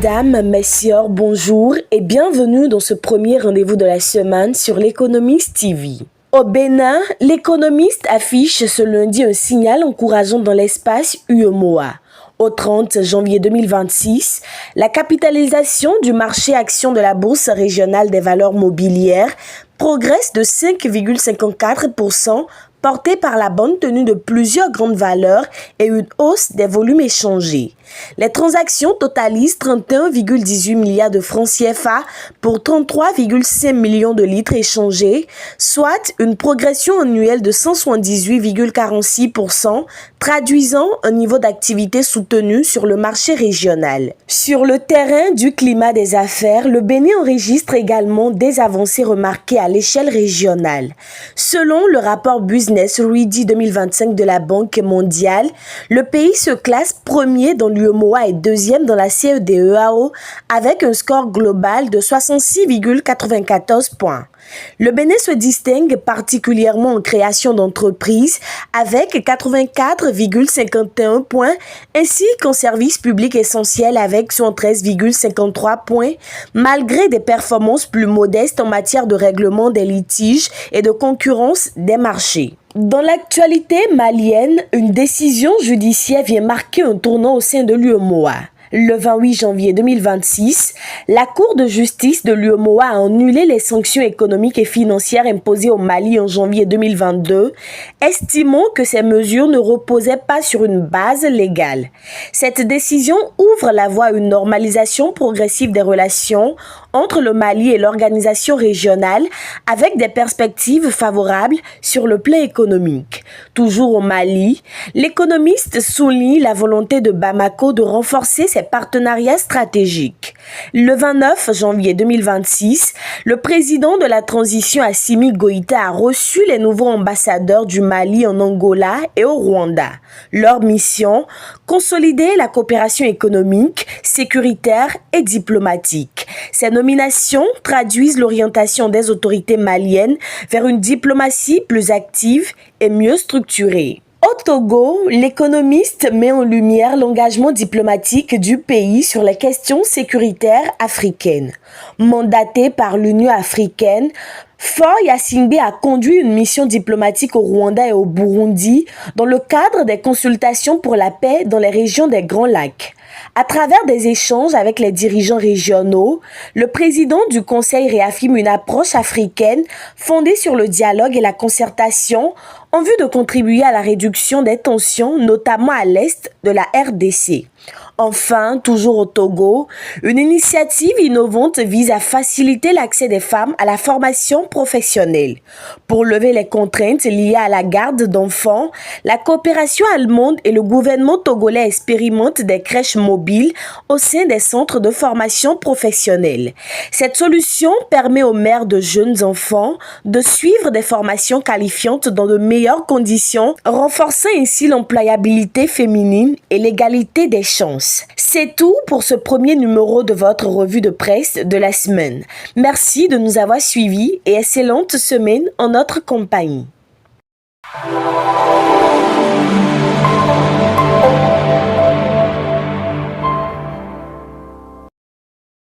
Mesdames, messieurs, bonjour et bienvenue dans ce premier rendez-vous de la semaine sur l'Économiste TV. Au Bénin, l'Économiste affiche ce lundi un signal encourageant dans l'espace UEMOA. Au 30 janvier 2026, la capitalisation du marché action de la Bourse régionale des valeurs mobilières progresse de 5,54%, portée par la bonne tenue de plusieurs grandes valeurs et une hausse des volumes échangés. Les transactions totalisent 31,18 milliards de francs CFA pour 33,5 millions de litres échangés, soit une progression annuelle de 178,46%, traduisant un niveau d'activité soutenu sur le marché régional. Sur le terrain du climat des affaires, le Bénin enregistre également des avancées remarquées à l'échelle régionale. Selon le rapport Business Ready 2025 de la Banque mondiale, le pays se classe premier dans l'UEMOA et deuxième dans la CEDEAO avec un score global de 66,94 points. Le Bénin se distingue particulièrement en création d'entreprises avec 84,51 points ainsi qu'en services publics essentiels avec 113,53 points malgré des performances plus modestes en matière de règlement des litiges et de concurrence des marchés. Dans l'actualité malienne, une décision judiciaire vient marquer un tournant au sein de l'UEMOA. Le 28 janvier 2026, la Cour de justice de l'UEMOA a annulé les sanctions économiques et financières imposées au Mali en janvier 2022, estimant que ces mesures ne reposaient pas sur une base légale. Cette décision ouvre la voie à une normalisation progressive des relations entre le Mali et l'organisation régionale avec des perspectives favorables sur le plan économique. Toujours au Mali, l'économiste souligne la volonté de Bamako de renforcer ses partenariats stratégiques. Le 29 janvier 2026, le président de la transition Assimi Goïta a reçu les nouveaux ambassadeurs du Mali en Angola et au Rwanda. Leur mission, consolider la coopération économique, sécuritaire et diplomatique. Ces nominations traduisent l'orientation des autorités maliennes vers une diplomatie plus active et mieux structurée. Au Togo, l'économiste met en lumière l'engagement diplomatique du pays sur les questions sécuritaires africaines. Mandaté par l'Union africaine, Faure Gnassingbé a conduit une mission diplomatique au Rwanda et au Burundi dans le cadre des consultations pour la paix dans les régions des Grands Lacs. À travers des échanges avec les dirigeants régionaux, le président du Conseil réaffirme une approche africaine fondée sur le dialogue et la concertation en vue de contribuer à la réduction des tensions, notamment à l'est de la RDC. Enfin, toujours au Togo, une initiative innovante vise à faciliter l'accès des femmes à la formation professionnelle. Pour lever les contraintes liées à la garde d'enfants, la coopération allemande et le gouvernement togolais expérimentent des crèches mobiles au sein des centres de formation professionnelle. Cette solution permet aux mères de jeunes enfants de suivre des formations qualifiantes dans de meilleures conditions, renforçant ainsi l'employabilité féminine et l'égalité des chances. C'est tout pour ce premier numéro de votre revue de presse de la semaine. Merci de nous avoir suivis et excellente semaine en notre compagnie.